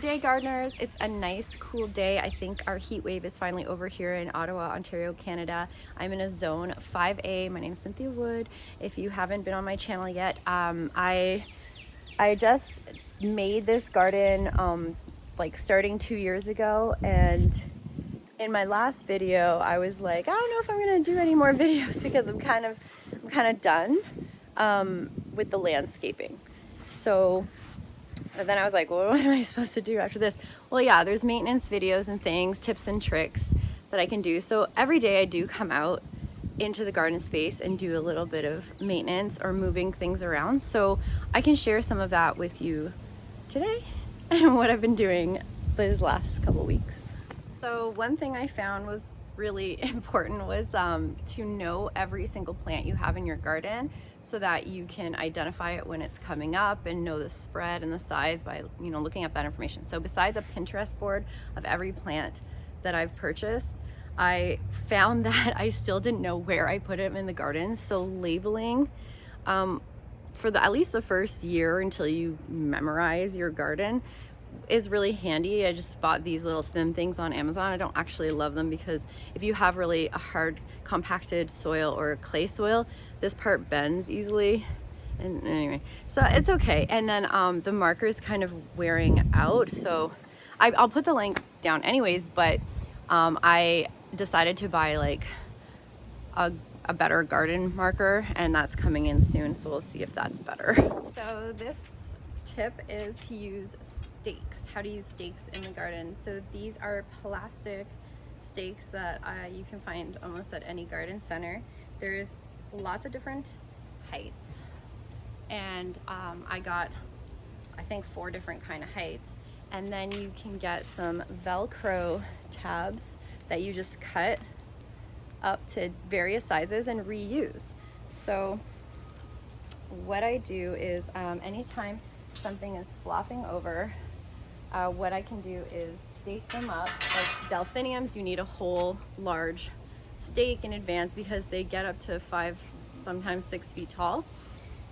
day, gardeners. It's a nice cool day. I think our heat wave is finally over here in Ottawa, Ontario, Canada. I'm in a zone 5A. My name's Cynthia Wood. If you haven't been on my channel yet, I just made this garden like starting 2 years ago, and in my last video I was like, I don't know if I'm gonna do any more videos because I'm kind of done with the landscaping. So then I was like, well, what am I supposed to do after this? Well, yeah, there's maintenance videos and things, tips and tricks that I can do. So every day I do come out into the garden space and do a little bit of maintenance or moving things around. So I can share some of that with you today and what I've been doing these last couple weeks. So one thing I found was really important was to know every single plant you have in your garden so that you can identify it when it's coming up and know the spread and the size by, you know, looking up that information. So besides a Pinterest board of every plant that I've purchased, I found that I still didn't know where I put them in the garden. So labeling for at least the first year until you memorize your garden is really handy. I just bought these little thin things on Amazon. I don't actually love them because if you have really a hard compacted soil or clay soil, this part bends easily. And anyway, so it's okay. And then the marker is kind of wearing out, so I'll put the link down anyways, but I decided to buy like a better garden marker, and that's coming in soon, so we'll see if that's better. So this tip is to use stakes, how to use stakes in the garden. So these are plastic stakes that you can find almost at any garden center. There's lots of different heights, and I got, I think, 4 different kind of heights. And then you can get some Velcro tabs that you just cut up to various sizes and reuse. So what I do is anytime something is flopping over, what I can do is stake them up. Like delphiniums, you need a whole large stake in advance because they get up to 5, sometimes 6 feet tall.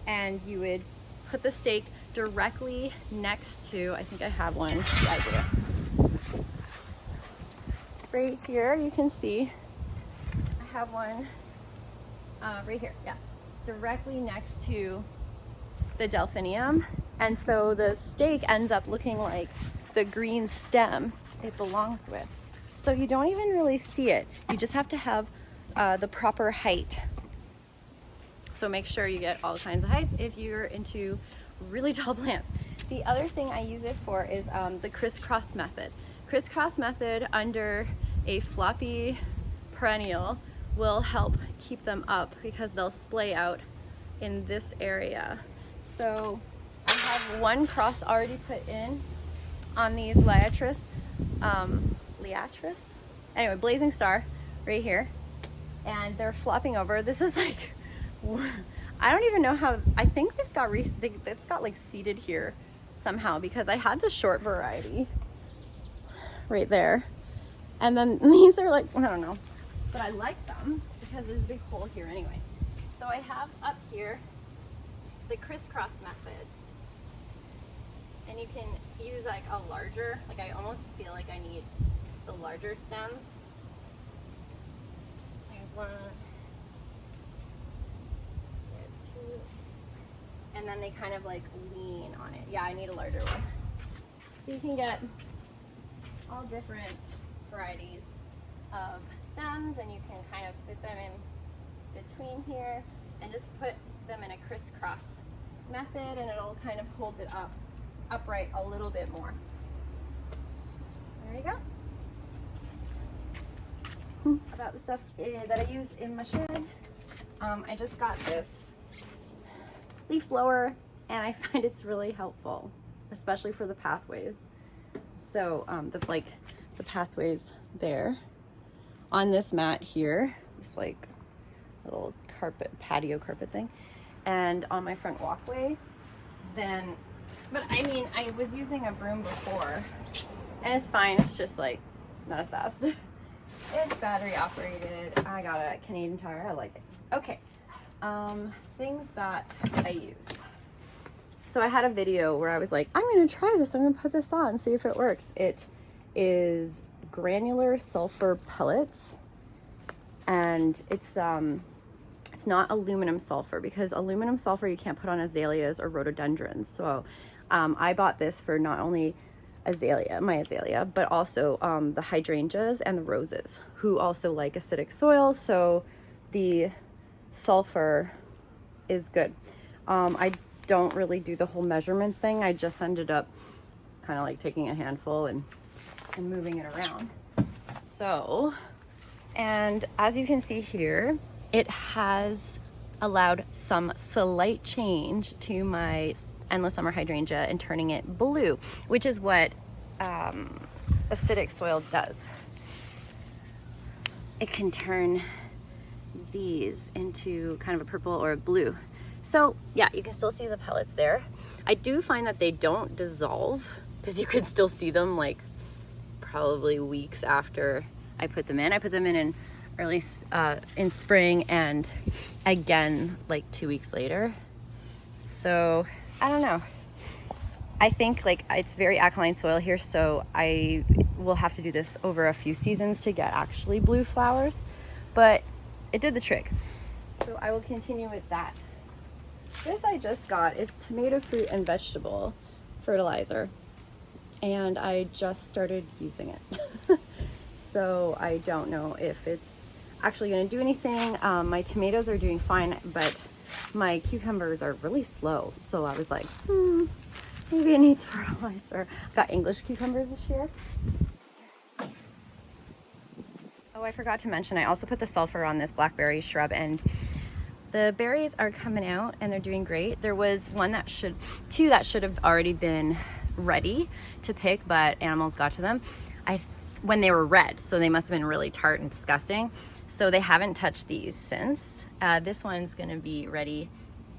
And you would put the stake directly next to, I think I have one, yeah, I do. Right here, you can see, I have one right here, yeah, directly next to the delphinium. And so the stake ends up looking like the green stem it belongs with. So you don't even really see it. You just have to have the proper height. So make sure you get all kinds of heights if you're into really tall plants. The other thing I use it for is the crisscross method. Crisscross method under a floppy perennial will help keep them up because they'll splay out in this area. So I have one cross already put in on these liatris, anyway, blazing star right here, and they're flopping over. This is like, I don't even know how, I think this got it's got like seeded here somehow because I had the short variety right there, and then these are like, I don't know, but I like them because there's a big hole here anyway. So I have up here the crisscross method, and you can use like a larger, like I almost feel like I need the larger stems. There's one, there's 2, and then they kind of like lean on it. Yeah, I need a larger one. So you can get all different varieties of stems, and you can kind of fit them in between here and just put them in a crisscross method, and it'll kind of hold it upright a little bit more. There you go. About the stuff that I use in my shed, I just got this leaf blower, and I find it's really helpful, especially for the pathways. So the pathways there on this mat here, this like little carpet, patio carpet thing, and on my front walkway, then, but I mean, I was using a broom before, and it's fine, it's just like not as fast. It's battery operated. I got a Canadian Tire, I like it. Okay, things that I use. So I had a video where I was like, I'm gonna try this, I'm gonna put this on, see if it works. It is granular sulfur pellets, and it's not aluminum sulfur, because aluminum sulfur you can't put on azaleas or rhododendrons. So I bought this for not only my azalea, but also the hydrangeas and the roses, who also like acidic soil, so the sulfur is good. I don't really do the whole measurement thing. I just ended up kind of like taking a handful and moving it around. So, and as you can see here, it has allowed some slight change to my endless summer hydrangea and turning it blue, which is what acidic soil does. It can turn these into kind of a purple or a blue. So yeah, you can still see the pellets there. I do find that they don't dissolve, because you can still see them like probably weeks after I put them in. I put them in early in spring, and again like 2 weeks later. So I don't know. I think like it's very alkaline soil here, so I will have to do this over a few seasons to get actually blue flowers, but it did the trick. So I will continue with that. This I just got, it's tomato fruit and vegetable fertilizer, and I just started using it. So I don't know if it's actually going to do anything. My tomatoes are doing fine, but my cucumbers are really slow. So I was like, maybe it needs fertilizer. Got English cucumbers this year. Oh, I forgot to mention, I also put the sulfur on this blackberry shrub, and the berries are coming out and they're doing great. There was two that should have already been ready to pick, but animals got to them when they were red, so they must have been really tart and disgusting. So they haven't touched these since. This one's gonna be ready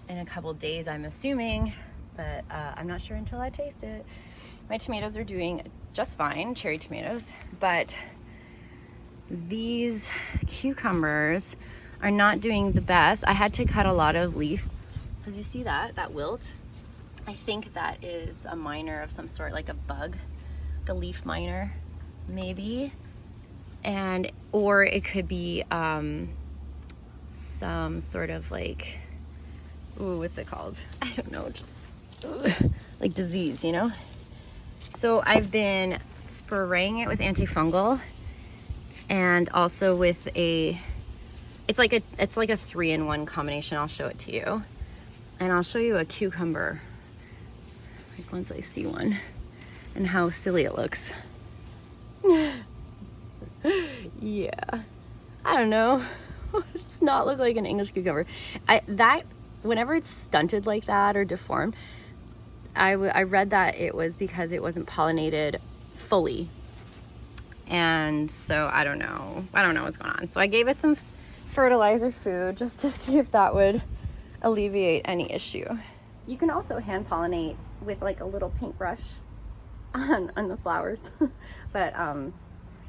in a couple days, I'm assuming, but I'm not sure until I taste it. My tomatoes are doing just fine, cherry tomatoes, but these cucumbers are not doing the best. I had to cut a lot of leaf, because you see that wilt? I think that is a miner of some sort, like a bug, like a leaf miner, maybe. Or it could be some sort of like, what's it called? I don't know, just like disease, you know? So I've been spraying it with antifungal, and also with it's like a 3-in-1 combination. I'll show it to you, and I'll show you a cucumber like once I see one and how silly it looks. Yeah, I don't know. It does not look like an English cucumber. Whenever it's stunted like that or deformed, I read that it was because it wasn't pollinated fully. And so I don't know what's going on. So I gave it some fertilizer food just to see if that would alleviate any issue. You can also hand pollinate with like a little paintbrush on the flowers, but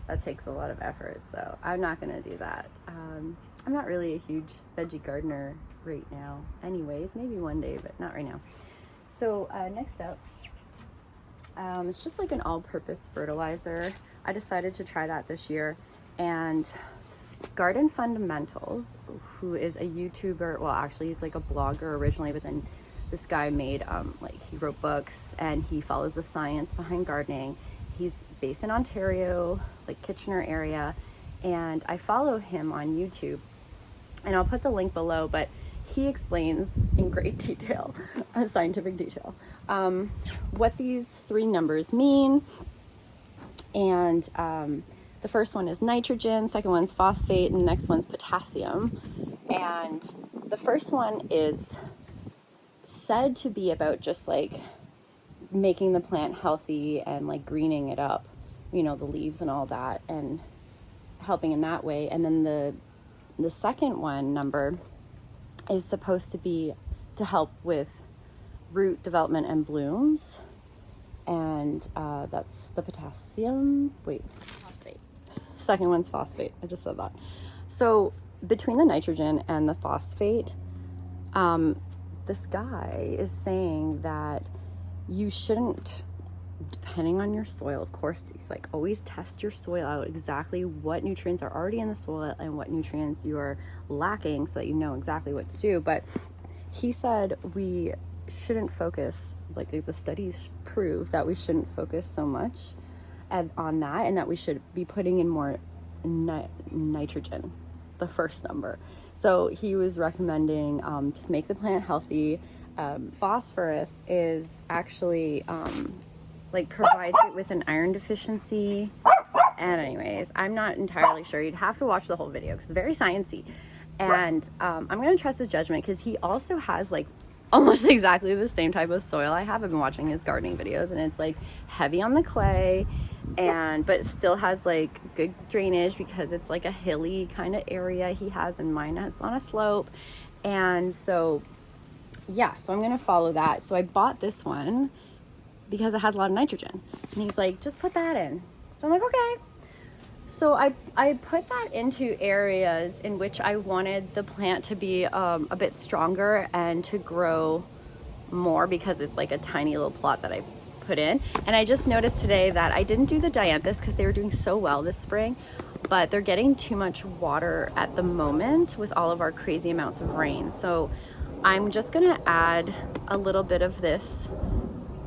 that takes a lot of effort, so I'm not gonna do that. I'm not really a huge veggie gardener right now anyways, maybe one day, but not right now. So next up, it's just like an all-purpose fertilizer. I decided to try that this year, and Garden Fundamentals, who is a YouTuber, well actually he's like a blogger originally, but then this guy made he wrote books and he follows the science behind gardening. He's based in Ontario, like Kitchener area, and I follow him on YouTube, and I'll put the link below, but he explains in great detail, scientific detail, what these 3 numbers mean. And the first one is nitrogen, second one's phosphate, and the next one's potassium. And the first one is said to be about just like making the plant healthy and like greening it up, you know, the leaves and all that, and helping in that way. And then the second one number is supposed to be to help with root development and blooms, and that's the potassium. Phosphate. Second one's phosphate. I just said that. So between the nitrogen and the phosphate, this guy is saying that you shouldn't, depending on your soil, of course, he's like, always test your soil out, exactly what nutrients are already in the soil and what nutrients you are lacking, so that you know exactly what to do. But he said we shouldn't focus, like the studies prove that we shouldn't focus so much on that, and that we should be putting in more nitrogen, the first number. So he was recommending just make the plant healthy. Phosphorus is actually like provides it with an iron deficiency. And anyways, I'm not entirely sure. You'd have to watch the whole video because it's very sciencey. And I'm gonna trust his judgment, because he also has like almost exactly the same type of soil I have. I've been watching his gardening videos, and it's like heavy on the clay, but it still has like good drainage because it's like a hilly kind of area he has, and mine is on a slope. And so yeah, so I'm gonna follow that. So I bought this one because it has a lot of nitrogen, and he's like, just put that in. So I'm like, okay. So I put that into areas in which I wanted the plant to be a bit stronger and to grow more, because it's like a tiny little plot that I put in. And I just noticed today that I didn't do the dianthus because they were doing so well this spring, but they're getting too much water at the moment with all of our crazy amounts of rain. So I'm just gonna add a little bit of this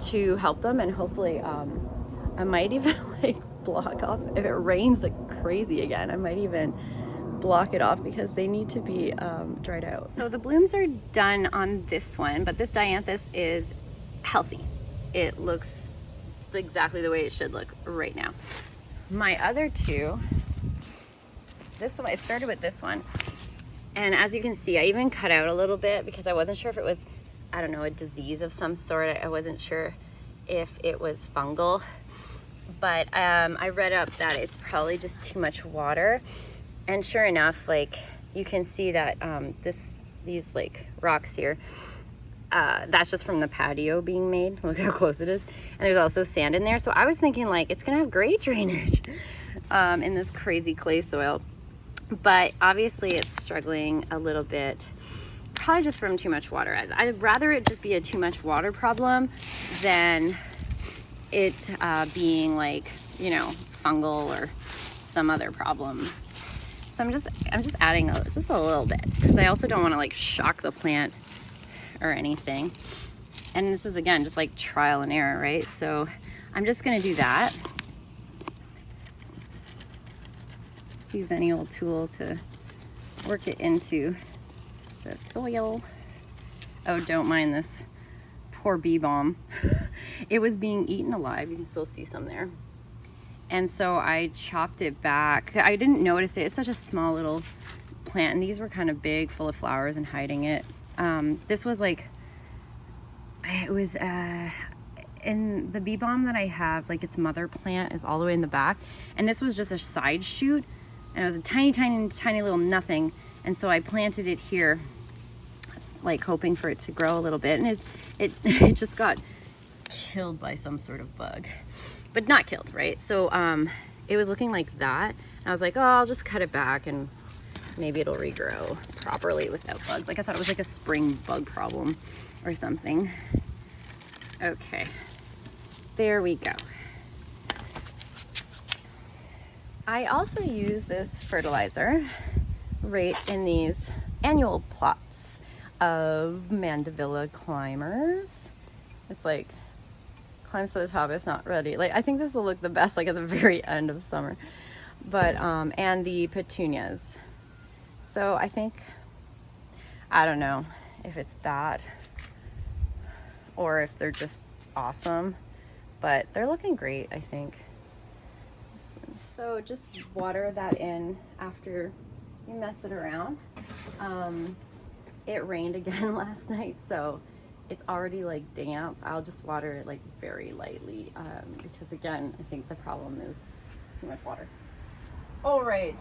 to help them, and hopefully I might even like block off, if it rains like crazy again, I might even block it off because they need to be dried out. So the blooms are done on this one, but this dianthus is healthy. It looks exactly the way it should look right now. My other two, this one, it started with this one, and as you can see, I even cut out a little bit because I wasn't sure if it was, I don't know, a disease of some sort. I wasn't sure if it was fungal, but I read up that it's probably just too much water. And sure enough, like you can see that these like rocks here, that's just from the patio being made. Look how close it is. And there's also sand in there. So I was thinking like it's gonna have great drainage in this crazy clay soil. But obviously it's struggling a little bit, probably just from too much water. I'd rather it just be a too much water problem than it being like, you know, fungal or some other problem. So I'm just adding just a little bit, because I also don't want to like shock the plant or anything. And this is again just like trial and error, right? So I'm just gonna do that. Just use any old tool to work it into the soil. Oh, don't mind this poor bee balm. It was being eaten alive. You can still see some there. And so I chopped it back. I didn't notice it. It's such a small little plant, and these were kind of big, full of flowers, and hiding it. This was like, it was in the bee balm that I have, like its mother plant is all the way in the back, and this was just a side shoot, and it was a tiny, tiny, tiny little nothing. And so I planted it here, like hoping for it to grow a little bit, and it just got killed by some sort of bug. But not killed, right? So it was looking like that. And I was like, oh, I'll just cut it back and maybe it'll regrow properly without bugs. Like I thought it was like a spring bug problem or something. Okay, there we go. I also use this fertilizer right in these annual plots of Mandevilla climbers. It's like climbs to the top, it's not ready. Like I think this will look the best like at the very end of summer. But and the petunias. So I think, I don't know if it's that or if they're just awesome, but they're looking great, I think. So just water that in after you mess it around. It rained again last night, so it's already like damp. I'll just water it like very lightly because again, I think the problem is too much water. All right,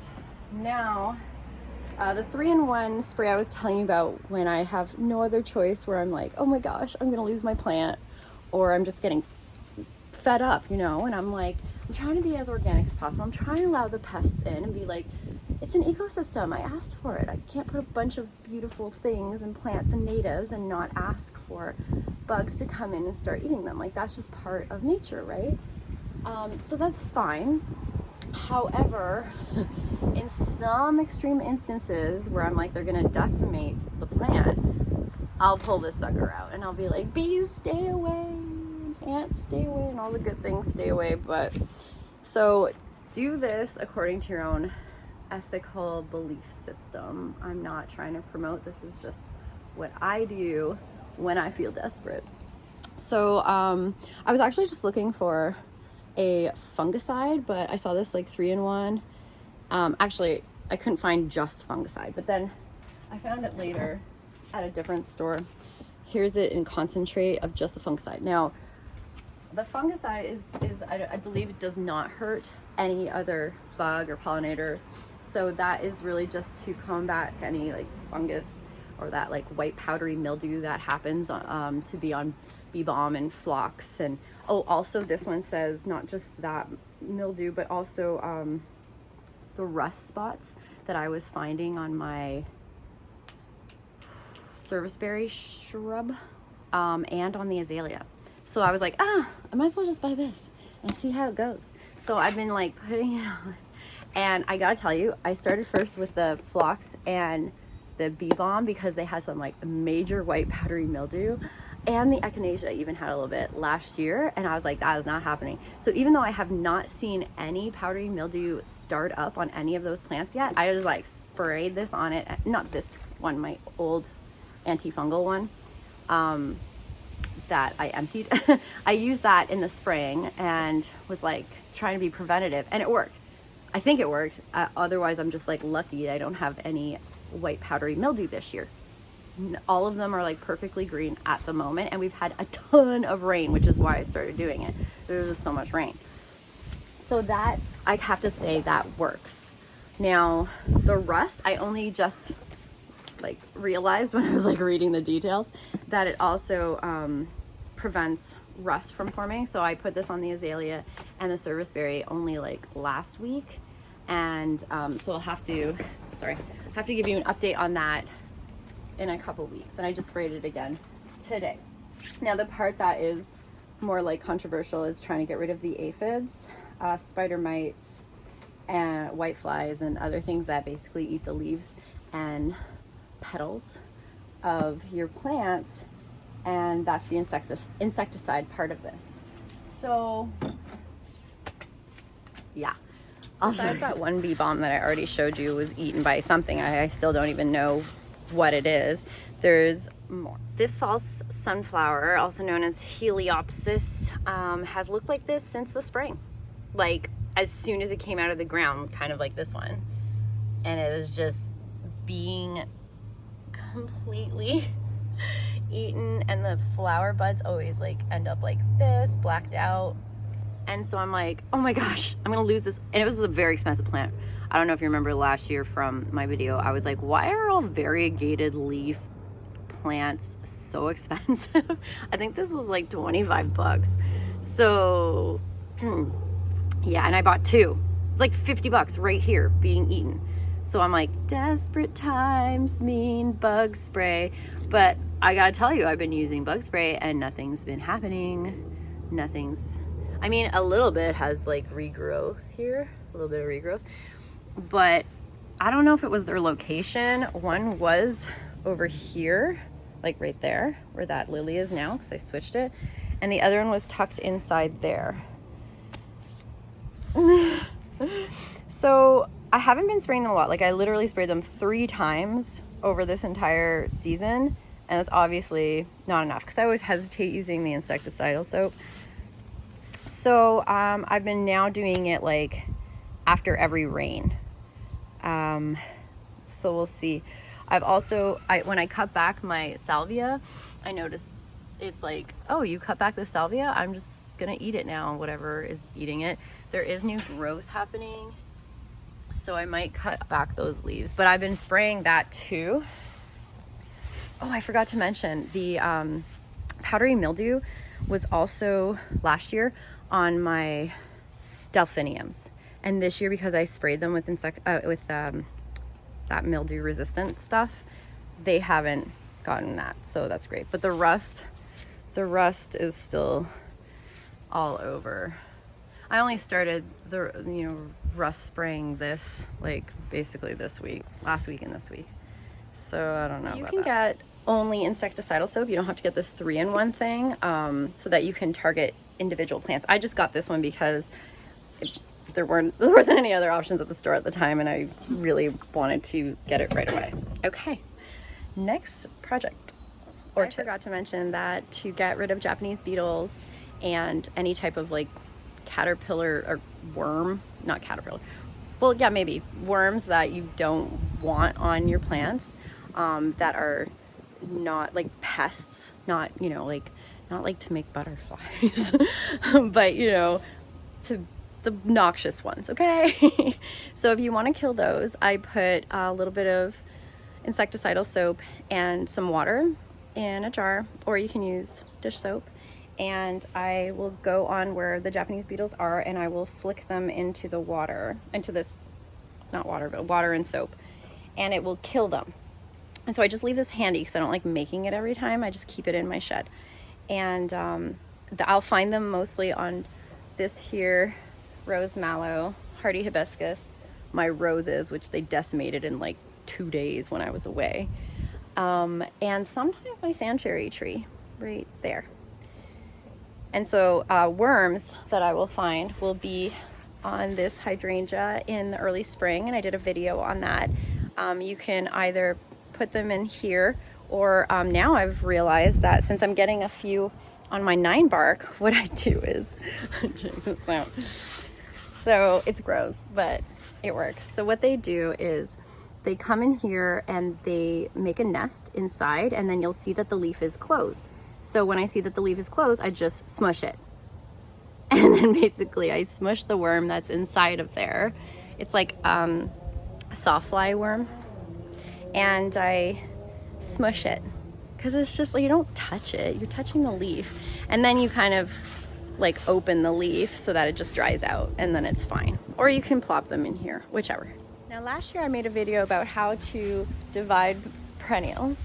now the 3-in-1 spray I was telling you about when I have no other choice, where I'm like, oh my gosh, I'm gonna lose my plant, or I'm just getting fed up, you know, and I'm like, I'm trying to be as organic as possible. I'm trying to allow the pests in and be like, it's an ecosystem. I asked for it. I can't put a bunch of beautiful things and plants and natives and not ask for bugs to come in and start eating them. Like, that's just part of nature, right? So that's fine. However, in some extreme instances where I'm like, they're gonna decimate the plant, I'll pull this sucker out and I'll be like, bees stay away, ants stay away, and all the good things stay away. But so do this according to your own ethical belief system. I'm not trying to promote, this is just what I do when I feel desperate. So I was actually just looking for a fungicide, but I saw this like 3-in-1. Actually, I couldn't find just fungicide, but then I found it later at a different store. Here's it in concentrate of just the fungicide. Now, the fungicide is I believe it does not hurt any other bug or pollinator. So that is really just to combat any like fungus or that like white powdery mildew that happens to be on bee balm and phlox. And oh, also this one says not just that mildew, but also the rust spots that I was finding on my serviceberry shrub and on the azalea. So I was like, I might as well just buy this and see how it goes. So I've been like putting it on, and I gotta tell you, I started first with the phlox and the bee balm because they had some like major white powdery mildew, and the echinacea even had a little bit last year, and I was like, that is not happening. So even though I have not seen any powdery mildew start up on any of those plants yet, I just like sprayed this on it. Not this one, my old antifungal one that I emptied. I used that in the spring and was like trying to be preventative, and it worked. I think it worked. Otherwise, I'm just like lucky I don't have any white powdery mildew this year. All of them are like perfectly green at the moment, and we've had a ton of rain, which is why I started doing it. There's just so much rain. So that, I have to say, that works. Now, the rust, I only just like realized when I was like reading the details that it also prevents rust from forming. So I put this on the azalea and the serviceberry only like last week, and so I'll have to give you an update on that in a couple weeks. And I just sprayed it again today. Now the part that is more like controversial is trying to get rid of the aphids, spider mites, and white flies and other things that basically eat the leaves and petals of your plants, and that's the insecticide part of this. So yeah, besides that one bee balm that I already showed you was eaten by something, I still don't even know what it is. There's more. This false sunflower, also known as Heliopsis, has looked like this since the spring, like as soon as it came out of the ground, kind of like this one, and it was just being completely eaten, and the flower buds always like end up like this, blacked out. And so I'm like, oh my gosh, I'm gonna lose this. And it was a very expensive plant. I don't know if you remember last year from my video, I was like, why are all variegated leaf plants so expensive? I think this was like 25 bucks. So yeah, and I bought two. It's like 50 bucks right here being eaten. So I'm like, desperate times mean bug spray. But I gotta tell you, I've been using bug spray and nothing's been happening. I mean, a little bit has like regrowth here, a little bit of regrowth. But I don't know if it was their location. One was over here, like right there, where that lily is now, because I switched it. And the other one was tucked inside there. So I haven't been spraying them a lot. Like I literally sprayed them 3 times over this entire season, and that's obviously not enough because I always hesitate using the insecticidal soap. So I've been now doing it like after every rain. So we'll see. I've also, when I cut back my salvia, I noticed it's like, oh, you cut back the salvia? I'm just gonna eat it now, whatever is eating it. There is new growth happening, so I might cut back those leaves, but I've been spraying that too. Oh, I forgot to mention the powdery mildew was also last year on my delphiniums, And this year, because I sprayed them with that mildew resistant stuff, they haven't gotten that, so that's great. But the rust is still all over. I only started the rust spraying this like basically last week and this week, so I don't know. You can get only insecticidal soap. You don't have to get this 3-in-1 thing, so that you can target individual plants. I just got this one because there wasn't any other options at the store at the time, and I really wanted to get it right away. Okay, next project. I forgot to mention that to get rid of Japanese beetles and any type of like caterpillar or worm, not caterpillar, well, yeah, maybe worms that you don't want on your plants, that are not like pests, not like to make butterflies, but to the noxious ones, okay? So if you want to kill those, I put a little bit of insecticidal soap and some water in a jar, or you can use dish soap, and I will go on where the Japanese beetles are, and I will flick them into the water, into this, not water, but water and soap, and it will kill them. And so I just leave this handy because I don't like making it every time. I just keep it in my shed. And I'll find them mostly on this here rose mallow, hardy hibiscus, my roses, which they decimated in like 2 days when I was away, and sometimes my sand cherry tree right there. And so worms that I will find will be on this hydrangea in the early spring, and I did a video on that. You can either put them in here, or now I've realized that since I'm getting a few on my 9 bark, what I do is so it's gross, but it works. So what they do is they come in here and they make a nest inside, and then you'll see that the leaf is closed. So when I see that the leaf is closed, I just smush it. And then basically I smush the worm that's inside of there. It's like a sawfly worm. And I smush it because it's just like, you don't touch it, you're touching the leaf. And then you kind of like open the leaf so that it just dries out, and then it's fine. Or you can plop them in here, whichever. Now last year I made a video about how to divide perennials,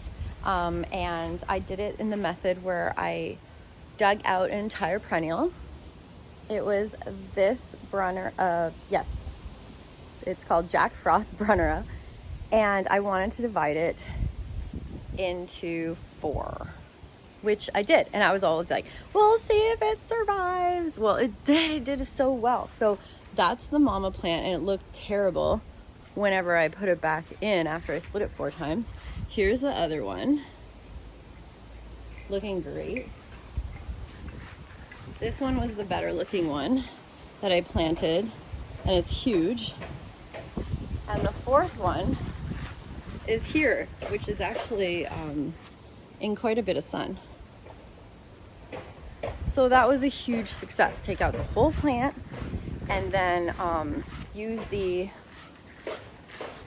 and I did it in the method where I dug out an entire perennial. It was this Brunner, yes, it's called Jack Frost Brunnera, and I wanted to divide it into 4, which I did, and I was always like, we'll see if it survives. Well, it did so well. So that's the mama plant, and it looked terrible whenever I put it back in after I split it 4 times. Here's the other one, looking great. This one was the better looking one that I planted, and it's huge. And the 4th one is here, which is actually in quite a bit of sun. So that was a huge success. Take out the whole plant, and then use the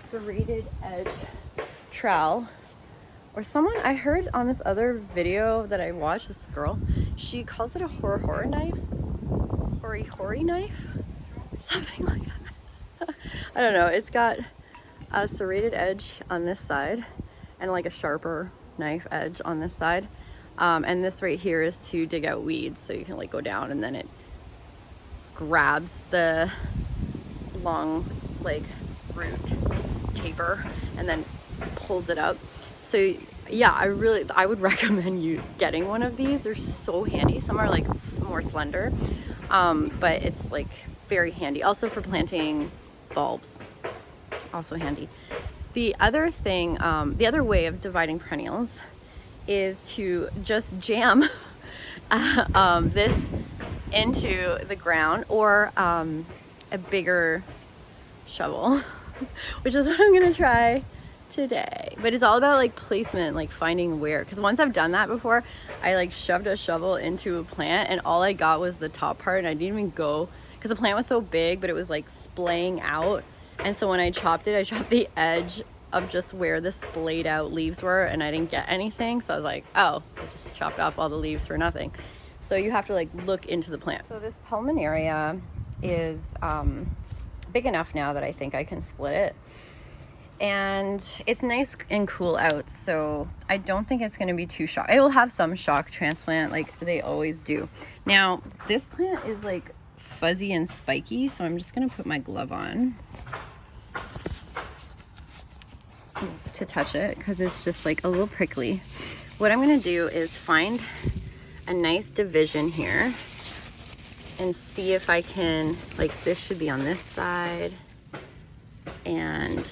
serrated edge trowel, or someone I heard on this other video that I watched, this girl, she calls it a hori knife, hori knife, something like that. I don't know. It's got a serrated edge on this side and like a sharper knife edge on this side, and this right here is to dig out weeds, so you can like go down, and then it grabs the long like root taper and then pulls it up. So yeah, I would recommend you getting one of these. They're so handy. Some are like more slender, but it's like very handy. Also for planting bulbs, also handy. The other thing, the other way of dividing perennials is to just jam this into the ground, or a bigger shovel, which is what I'm gonna try today. But it's all about like placement, like finding where, because once I've done that before, I like shoved a shovel into a plant and all I got was the top part, and I didn't even go, because the plant was so big, but it was like splaying out. And so when I chopped it, I chopped the edge of just where the splayed out leaves were, and I didn't get anything. So I was like, oh, I just chopped off all the leaves for nothing. So you have to like look into the plant. So this pulmonaria is big enough now that I think I can split it. And it's nice and cool out, so I don't think it's going to be too shock. It will have some shock transplant like they always do. Now, this plant is like fuzzy and spiky, so I'm just going to put my glove on to touch it because it's just like a little prickly. What I'm going to do is find a nice division here and see if I can, like, this should be on this side, and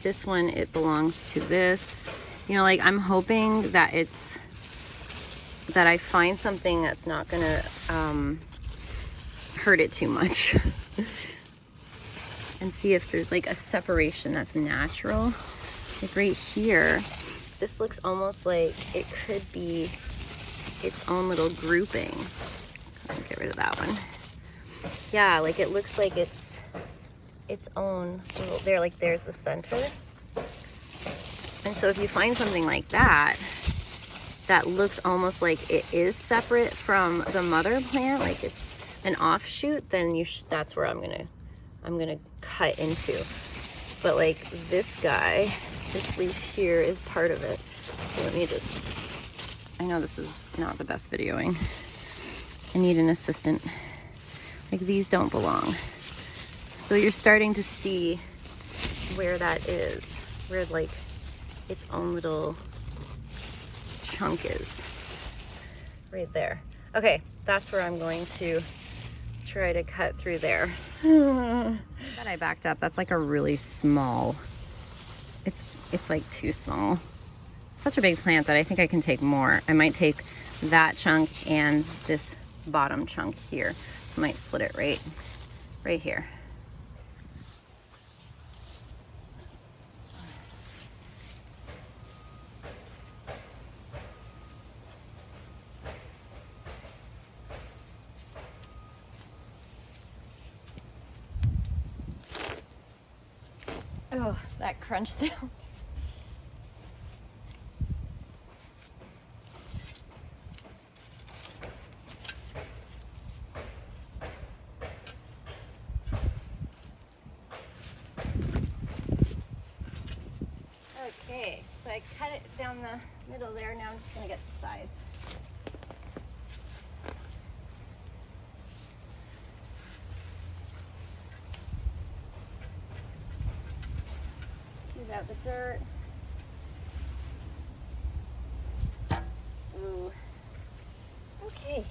this one, it belongs to this. You know, like, I'm hoping that that I find something that's not gonna hurt it too much. And see if there's like a separation that's natural. Like right here, this looks almost like it could be its own little grouping. I'll get rid of that one. Yeah, like it looks like it's its own little, there, like there's the center. And so if you find something like that, that looks almost like it is separate from the mother plant, like it's an offshoot, then that's where I'm gonna cut into. But like this guy, this leaf here is part of it. So let me just, I know this is not the best videoing. I need an assistant. Like these don't belong. So you're starting to see where that is, where like its own little chunk is. Right there. Okay, that's where I'm going to try to cut through there. That I backed up. That's like a really small, it's like too small. Such a big plant that I think I can take more. I might take that chunk and this bottom chunk here. I might split it right here. Oh, that crunch sound. Okay, so I cut it down the middle there. Now I'm just gonna get the sides. Tease out the dirt. Ooh. Okay.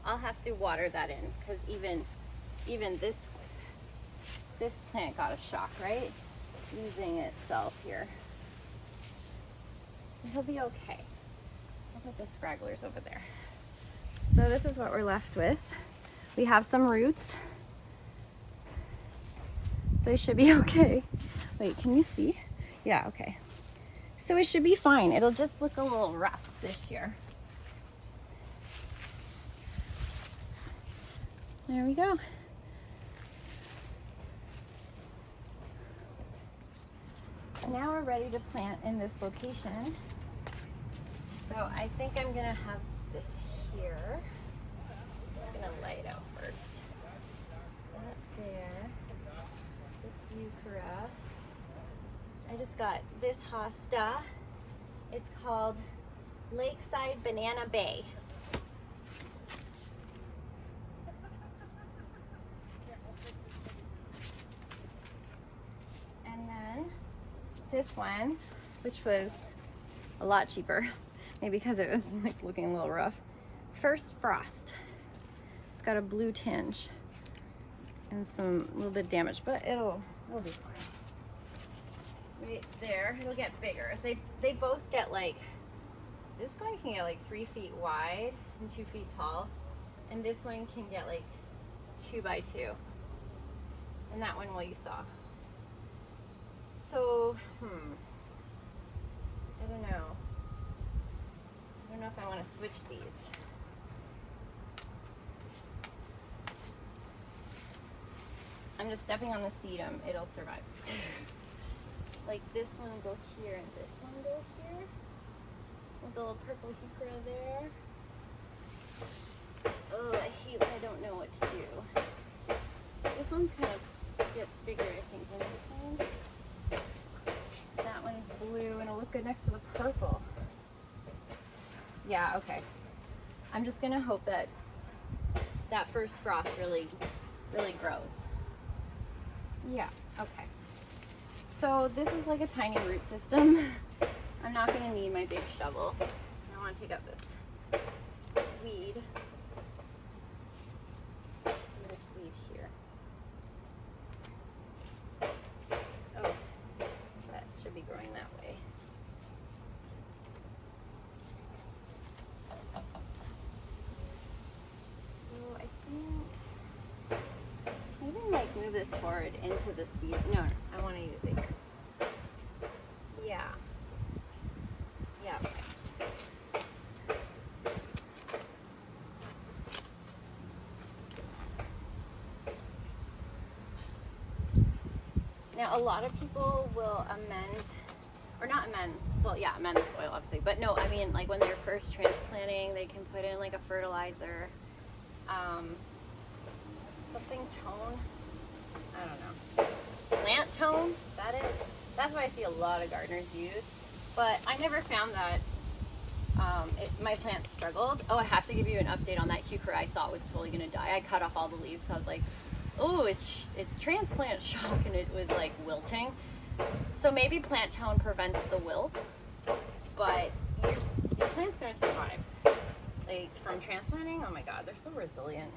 I'll have to water that in because even this plant got a shock, right? Using itself here. It'll be okay. I'll put the scragglers over there. So this is what we're left with. We have some roots. So it should be okay. Wait, can you see? Yeah, okay. So it should be fine. It'll just look a little rough this year. There we go. Now we're ready to plant in this location. So I think I'm gonna have this here. I'm just gonna lay it out first. That there. This euchera. I just got this hosta. It's called Lakeside Banana Bay. And then this one, which was a lot cheaper, maybe because it was like looking a little rough. First Frost. It's got a blue tinge and some little bit damage, but it'll be fine. Right there, it'll get bigger. They both get like, this guy can get like 3 feet wide and 2 feet tall, and this one can get like 2 by 2, and that one, well, you saw. So, I don't know. I don't know if I want to switch these. I'm just stepping on the sedum. It'll survive. Like this one will go here and this one will go here. With the little purple heuchera there. Oh, I hate when I don't one's kind of gets bigger, I think, than this one. That one is blue, and it'll look good next to the purple. Yeah, okay. I'm just gonna hope that that first frost really grows. Yeah, okay. So this is like a tiny root system. I'm not gonna need my big shovel. I wanna take out this weed. This weed here. Oh, that should be growing that way. So I think even like move this forward into the seed. No, I want to use it here. Yeah. Yeah. Now a lot of people will amend, or not amend, well yeah, amend the soil obviously, but no, I mean like when they're first transplanting, they can put in like a fertilizer, something tone, I don't know, plant tone, is that it? That's what I see a lot of gardeners use, but I never found that my plants struggled. Oh, I have to give you an update on that heuchera I thought was totally gonna die. I cut off all the leaves, so I was like, oh, it's transplant shock, and it was like wilting. So maybe plant tone prevents the wilt, but your plant's gonna survive. Like from transplanting, oh my God, they're so resilient.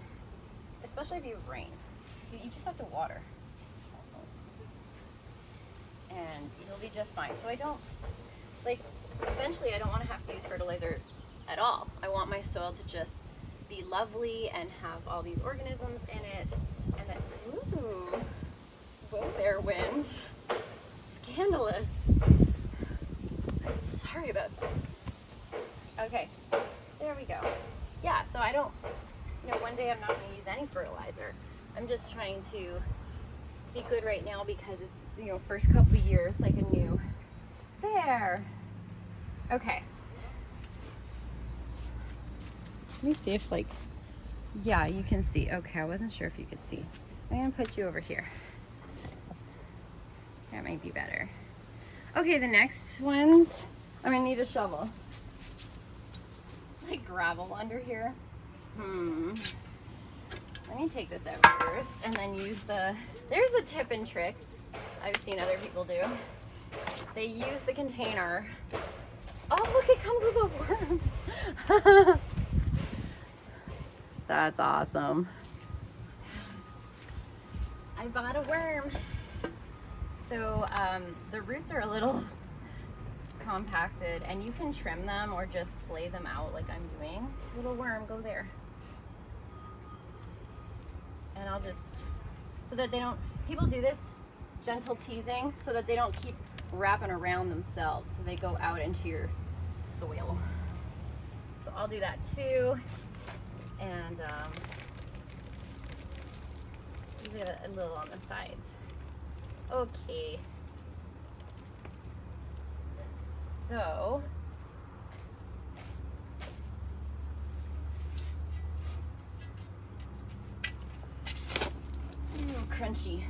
Especially if you have rain. You just have to water. And you'll be just fine. So I don't, like, eventually I don't want to have to use fertilizer at all. I want my soil to just be lovely and have all these organisms in it. And then, ooh, whoa there, wind. Scandalous. Sorry about that. Okay, there we go. Yeah, so I don't, one day I'm not going to use any fertilizer. I'm just trying to be good right now because it's, first couple of years, like a new, there. Okay. Let me see if yeah, you can see. Okay, I wasn't sure if you could see. I'm going to put you over here. That might be better. Okay, the next ones, I'm going to need a shovel. It's like gravel under here. Let me take this out first and then use there's a tip and trick I've seen other people do. They use the container. Oh, look, it comes with a worm. That's awesome. I bought a worm. So the roots are a little compacted, and you can trim them or just splay them out like I'm doing. Little worm, go there. And I'll just, so that they don't, people do this gentle teasing so that they don't keep wrapping around themselves, so they go out into your soil. So I'll do that too. And leave it a little on the sides. Okay. So crunchy.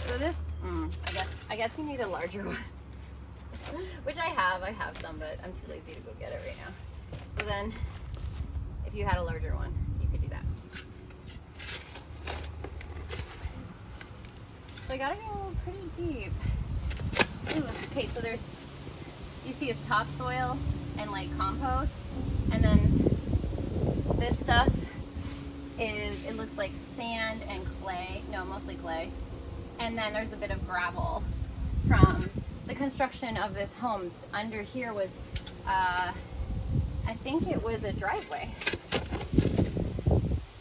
So this, I guess you need a larger one, which I have some, but I'm too lazy to go get it right now. So then, if you had a larger one, you could do that. So I got it go pretty deep. Ooh, okay, so you see it's topsoil and like compost, and then this stuff it looks like sand and clay, no, mostly clay, and then there's a bit of gravel from the construction of this home. Under here was, I think it was a driveway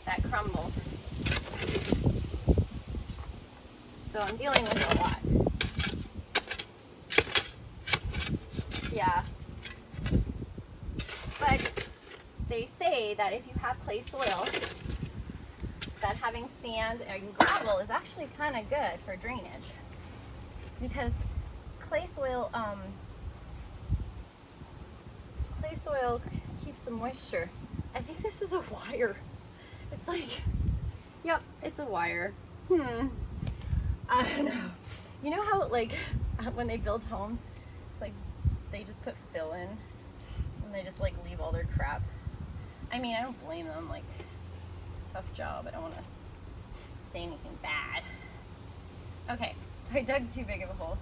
that crumbled. So I'm dealing with a lot. Yeah. But they say that if you have clay soil, that having sand and gravel is actually kind of good for drainage, because clay soil keeps the moisture. I think this is a wire. It's like, yep, it's a wire. I don't know. You know how like when they build homes, it's like they just put fill in and they just like leave all their crap. I mean, I don't blame them, like tough job. I don't want to say anything bad. Okay, so I dug too big of a hole.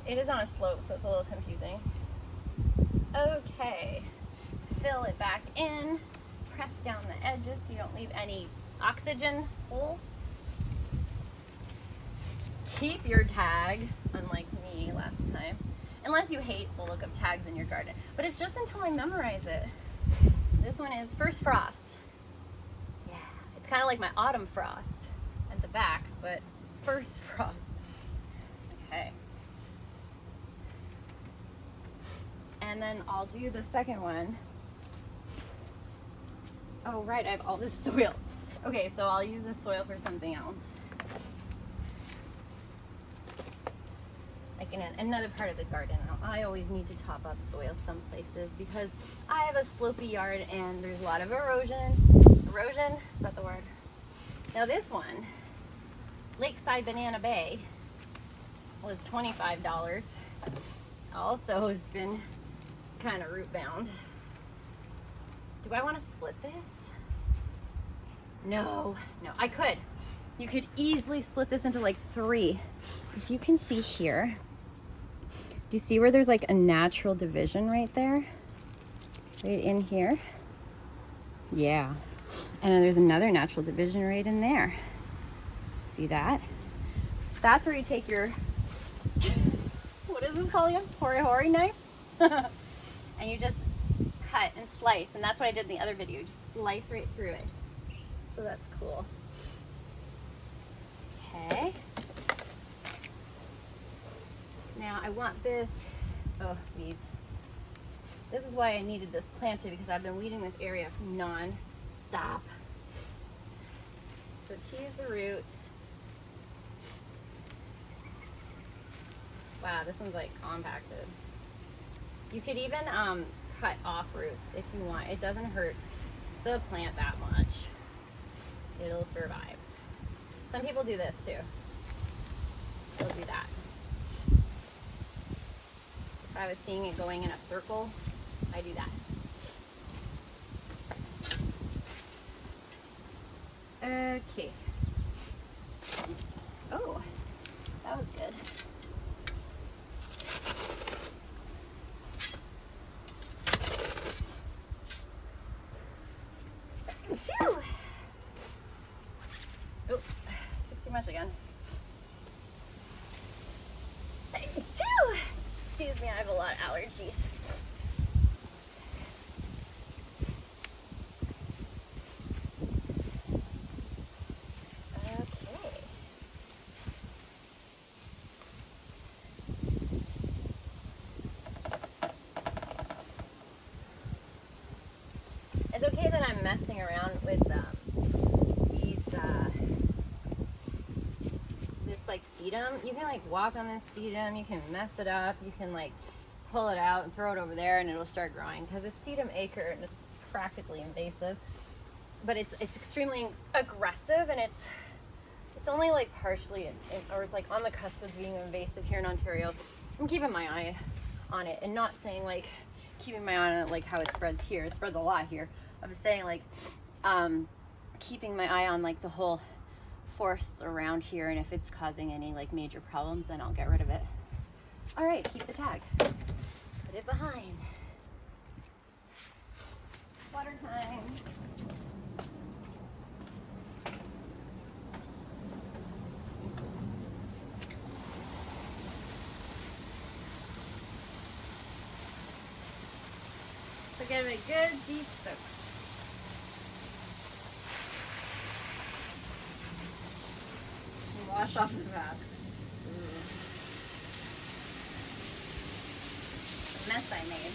It is on a slope, so it's a little confusing. Okay, fill it back in, press down the edges so you don't leave any oxygen holes. Keep your tag, unlike me last time, unless you hate the look of tags in your garden. But it's just until I memorize it. This one is First Frost. Yeah, it's kind of like my Autumn Frost at the back, but First Frost. Okay. And then I'll do the second one. Oh, right, I have all this soil. Okay, so I'll use this soil for something else. Like in another part of the garden. I always need to top up soil some places because I have a slopey yard and there's a lot of erosion. Erosion? Is that the word? Now this one, Lakeside Banana Bay, was $25. Also has been kind of root bound. Do I want to split this? No, I could. You could easily split this into like 3. If you can see here, do you see where there's like a natural division right there? Right in here? Yeah. And then there's another natural division right in there. See that? That's where you take your, what is this called again? Hori knife? And you just cut and slice. And that's what I did in the other video. Just slice right through it. So that's cool. Okay. Now I want this, oh, weeds. This is why I needed this planted because I've been weeding this area non-stop. So tease the roots. Wow, this one's like compacted. You could even cut off roots if you want. It doesn't hurt the plant that much. It'll survive. Some people do this too. They'll do that. If I was seeing it going in a circle, I do that. Okay. Oh, that was good. Phew. Oh, took too much again. Excuse me, I have a lot of allergies. Okay. It's okay that I'm messing around with this like sedum. You can like walk on this sedum, you can mess it up, you can like pull it out and throw it over there and it'll start growing because it's sedum acre and it's practically invasive, but it's extremely aggressive and it's only like partially or it's like on the cusp of being invasive here in Ontario. I'm keeping my eye on it and not saying like keeping my eye on it like how it spreads here. It spreads a lot here. I'm saying like keeping my eye on like the whole forests around here, and if it's causing any like major problems, then I'll get rid of it. All right, keep the tag. Put it behind. Water time. So give it a good deep soak. Wash off the back. The mess I made.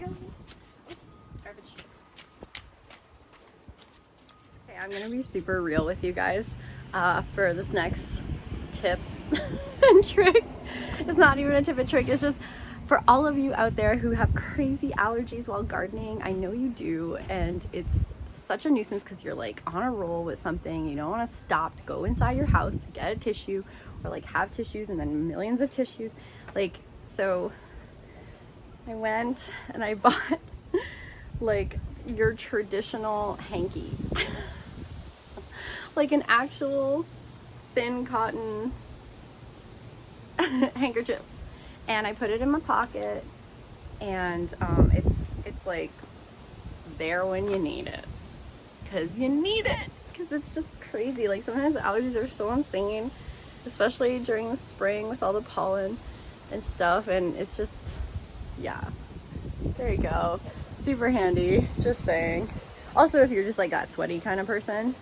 go. Garbage. Okay, I'm gonna be super real with you guys for this next tip and trick. It's not even a tip and trick, it's just for all of you out there who have crazy allergies while gardening. I know you do, and it's such a nuisance because you're like on a roll with something. You don't want to stop to go inside your house, get a tissue, or like have tissues and then millions of tissues. Like, so I went and I bought like your traditional hanky. Like an actual thin cotton handkerchief. And I put it in my pocket, and it's like there when you need it, because you need it, because it's just crazy. Like sometimes allergies are so insane, especially during the spring with all the pollen and stuff, and it's just, yeah, there you go, super handy, just saying. Also, if you're just like that sweaty kind of person,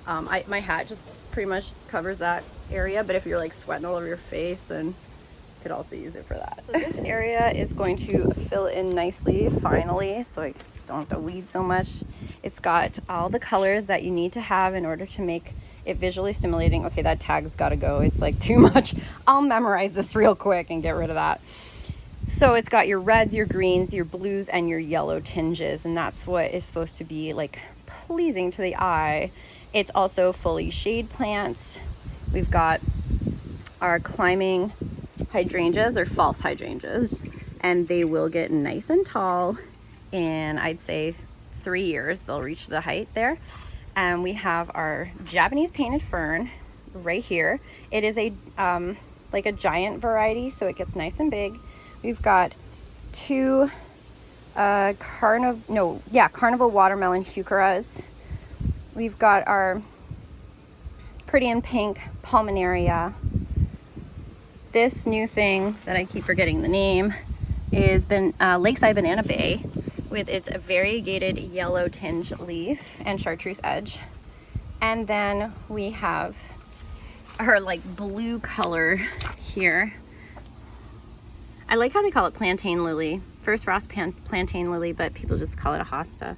my hat just pretty much covers that area, but if you're like sweating all over your face, then could also use it for that. So this area is going to fill in nicely finally, so I don't have to weed so much. It's got all the colors that you need to have in order to make it visually stimulating. Okay, that tag's got to go. It's like too much. I'll memorize this real quick and get rid of that. So it's got your reds, your greens, your blues, and your yellow tinges, and that's what is supposed to be like pleasing to the eye. It's also fully shade plants. We've got our climbing hydrangeas, or false hydrangeas, and they will get nice and tall in, I'd say, 3 years. They'll reach the height there. And we have our Japanese painted fern right here. It is a like a giant variety, so it gets nice and big. We've got two carnival watermelon heucheras. We've got our pretty in pink palmaria. This new thing that I keep forgetting the name is Lakeside Banana Bay, with its variegated yellow tinge leaf and chartreuse edge. And then we have her like blue color here. I like how they call it plantain lily. First frost plantain lily, but people just call it a hosta.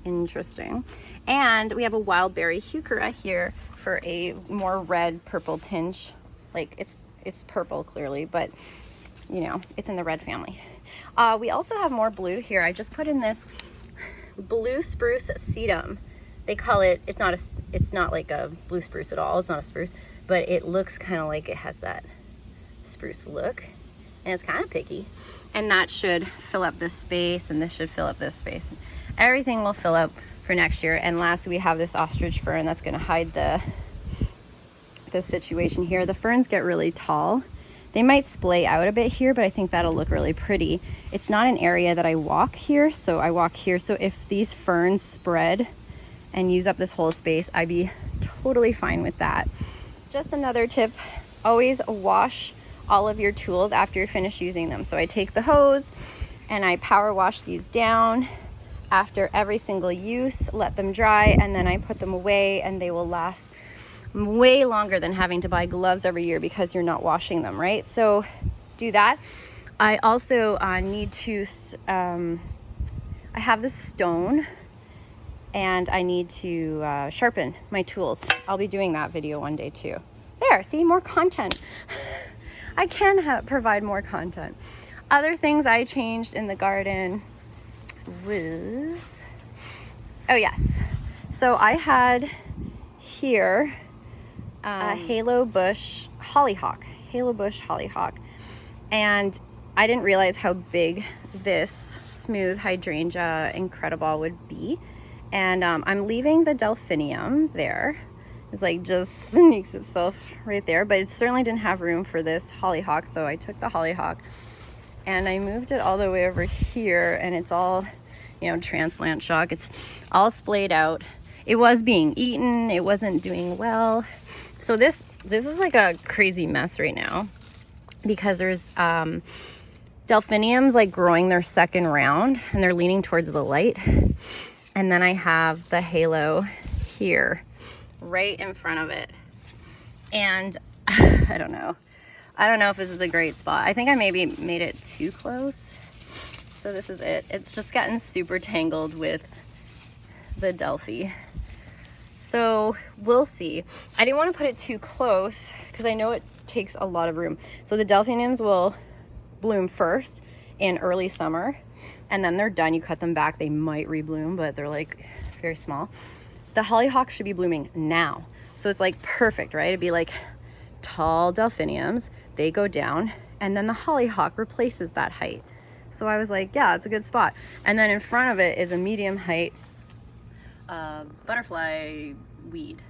Interesting. And we have a wild berry heuchera here for a more red purple tinge. Like it's purple clearly, but you know, it's in the red family. We also have more blue here. I just put in this blue spruce sedum. They call it, it's not like a blue spruce at all. It's not a spruce, but it looks kind of like it has that spruce look, and it's kind of picky. And that should fill up this space, and this should fill up this space. Everything will fill up for next year. And last, we have this ostrich fern that's going to hide the situation here. The ferns get really tall. They might splay out a bit here, but I think that'll look really pretty. It's not an area that I walk here, so I walk here. So if these ferns spread and use up this whole space, I'd be totally fine with that. Just another tip, always wash all of your tools after you're finished using them. So I take the hose and I power wash these down after every single use, let them dry, and then I put them away, and they will last way longer than having to buy gloves every year because you're not washing them, right? So do that. I also need to, I have this stone, and I need to sharpen my tools. I'll be doing that video one day too. There, see, more content. I can provide more content. Other things I changed in the garden was, oh yes, so I had here a halo bush hollyhock, and I didn't realize how big this smooth hydrangea incredible would be. And I'm leaving the delphinium there. It's like just sneaks itself right there, but it certainly didn't have room for this hollyhock, so I took the hollyhock and I moved it all the way over here, and it's all, you know, transplant shock. It's all splayed out. It was being eaten. It wasn't doing well. So this is like a crazy mess right now because there's delphiniums like growing their second round, and they're leaning towards the light. And then I have the halo here right in front of it. And I don't know if this is a great spot. I think I maybe made it too close. So this is it. It's just gotten super tangled with the Delphi. So we'll see. I didn't want to put it too close because I know it takes a lot of room. So the delphiniums will bloom first in early summer, and then they're done. You cut them back, they might rebloom, but they're like very small. The hollyhock should be blooming now. So it's like perfect, right? It'd be like tall delphiniums, they go down, and then the hollyhock replaces that height. So I was like, yeah, it's a good spot. And then in front of it is a medium height butterfly weed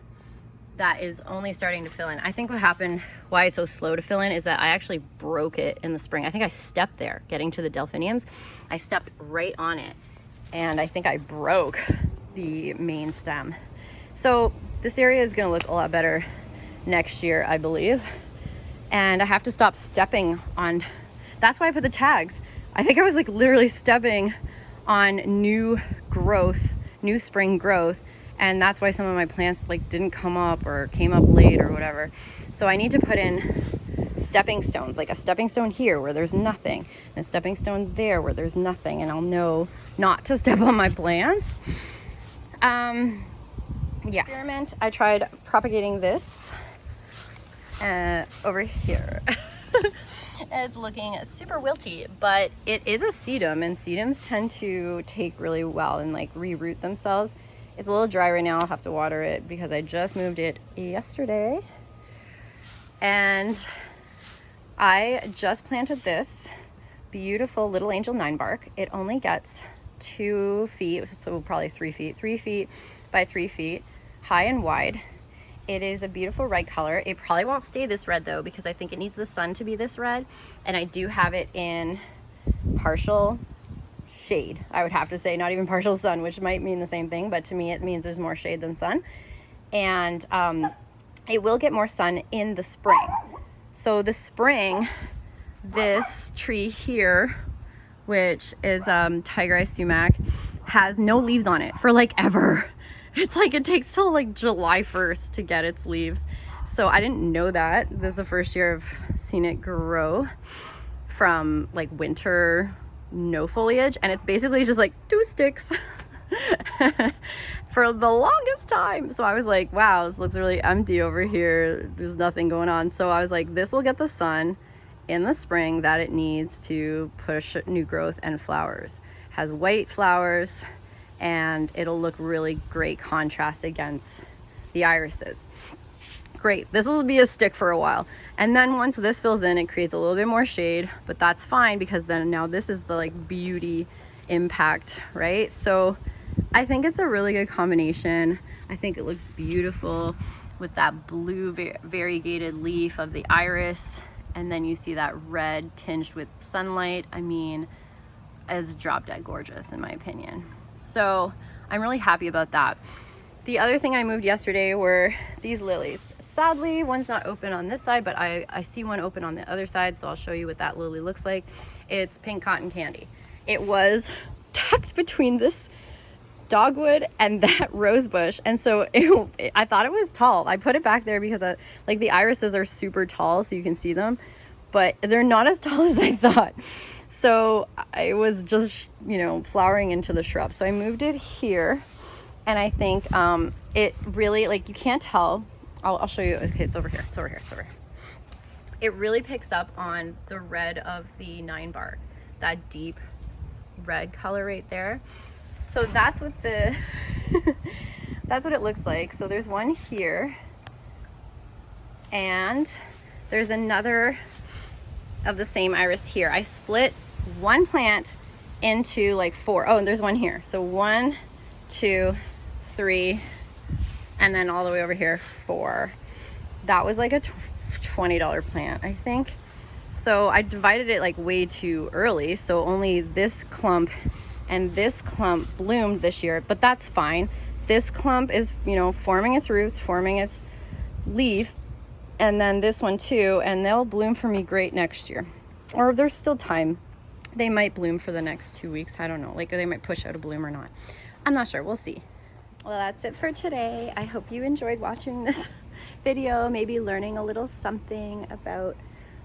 that is only starting to fill in. I think what happened, why it's so slow to fill in, is that I actually broke it in the spring. I think I stepped there getting to the delphiniums. I stepped right on it, and I think I broke the main stem. So this area is gonna look a lot better next year, I believe. And I have to stop stepping on, that's why I put the tags. I think I was like literally stepping on new growth, new spring growth, and that's why some of my plants like didn't come up or came up late or whatever. So I need to put in stepping stones, like a stepping stone here where there's nothing, and a stepping stone there where there's nothing, and I'll know not to step on my plants. Yeah. Experiment, I tried propagating this over here. It's looking super wilty, but it is a sedum, and sedums tend to take really well and like reroot themselves. It's a little dry right now. I'll have to water it because I just moved it yesterday. And I just planted this beautiful little angel 9-bark. It only gets 2 feet, so probably 3 feet, 3 feet by 3 feet, high and wide. It is a beautiful red color. It probably won't stay this red though, because I think it needs the sun to be this red. And I do have it in partial shade, I would have to say, not even partial sun, which might mean the same thing, but to me it means there's more shade than sun. And it will get more sun in the spring. So the spring, this tree here, which is tiger eye sumac, has no leaves on it for like ever. It's like it takes till like July 1st to get its leaves. So I didn't know that. This is the first year I've seen it grow from like winter, no foliage, and it's basically just like 2 sticks for the longest time. So I was like, wow, this looks really empty over here. There's nothing going on. So I was like, this will get the sun in the spring that it needs to push new growth and flowers. Has white flowers, and it'll look really great contrast against the irises. Great, this will be a stick for a while. And then once this fills in, it creates a little bit more shade, but that's fine because then now this is the like beauty impact, right? So I think it's a really good combination. I think it looks beautiful with that blue variegated leaf of the iris, and then you see that red tinged with sunlight. I mean, it's drop dead gorgeous in my opinion. So I'm really happy about that. The other thing I moved yesterday were these lilies. Sadly, one's not open on this side, but I see one open on the other side, so I'll show you what that lily looks like. It's pink cotton candy. It was tucked between this dogwood and that rose bush, and so I thought it was tall. I put it back there because like the irises are super tall, so you can see them, but they're not as tall as I thought. So I was just, you know, flowering into the shrub. So I moved it here, and I think it really, like, you can't tell. I'll show you. Okay, it's over here. It's over here. It's over here. It really picks up on the red of the 9-bark, that deep red color right there. So that's what the that's what it looks like. So there's one here, and there's another of the same iris here. I split one plant into like 4. Oh, and there's one here. So 1, 2, 3, and then all the way over here 4. That was like a $20 plant, I think. So I divided it like way too early, so only this clump and this clump bloomed this year, but that's fine. This clump is, you know, forming its roots, forming its leaf, and then this one too, and they'll bloom for me great next year. Or there's still time. They might bloom for the next 2 weeks. I don't know, like they might push out a bloom or not. I'm not sure, we'll see. Well, that's it for today. I hope you enjoyed watching this video, maybe learning a little something about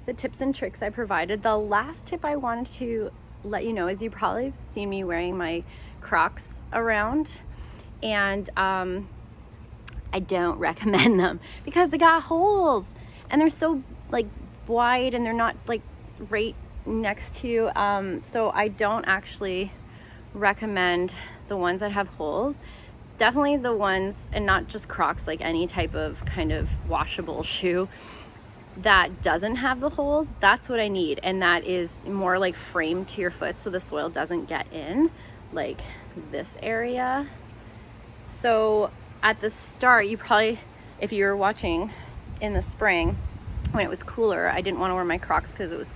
the tips and tricks I provided. The last tip I wanted to let you know is you probably see me wearing my Crocs around, and I don't recommend them because they got holes and they're so like wide and they're not like right next to you. So I don't actually recommend the ones that have holes. Definitely the ones, and not just Crocs, like any type of kind of washable shoe that doesn't have the holes, that's what I need. And that is more like framed to your foot so the soil doesn't get in, like this area. So at the start, you probably, if you were watching in the spring when it was cooler, I didn't want to wear my Crocs because it was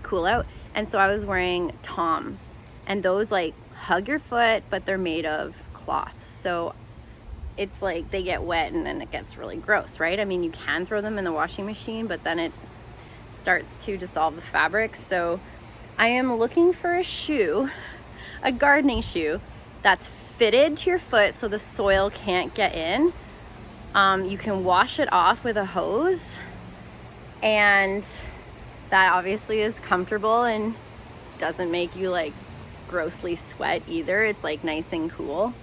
cool out. And so I was wearing Toms, and those like hug your foot, but they're made of cloth. So it's like they get wet and then it gets really gross, right? I mean, you can throw them in the washing machine, but then it starts to dissolve the fabric. So I am looking for a shoe, a gardening shoe that's fitted to your foot so the soil can't get in. You can wash it off with a hose, and that obviously is comfortable and doesn't make you like grossly sweat either. It's like nice and cool.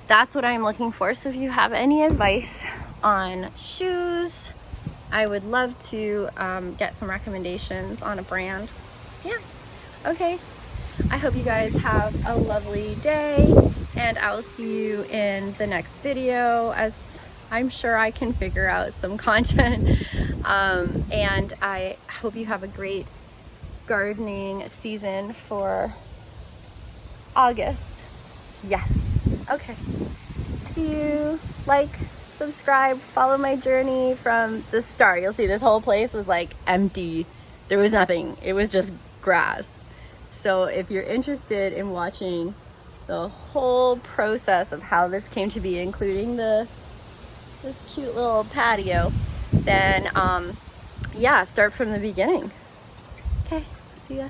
That's what I'm looking for. So if you have any advice on shoes, I would love to get some recommendations on a brand. Yeah, okay. I hope you guys have a lovely day, and I'll see you in the next video, as I'm sure I can figure out some content. And I hope you have a great gardening season for August. Yes. Okay. See you. Like, subscribe, follow my journey from the start. You'll see this whole place was like empty. There was nothing. It was just grass. So if you're interested in watching the whole process of how this came to be, including this cute little patio, then yeah, start from the beginning. Okay, see ya.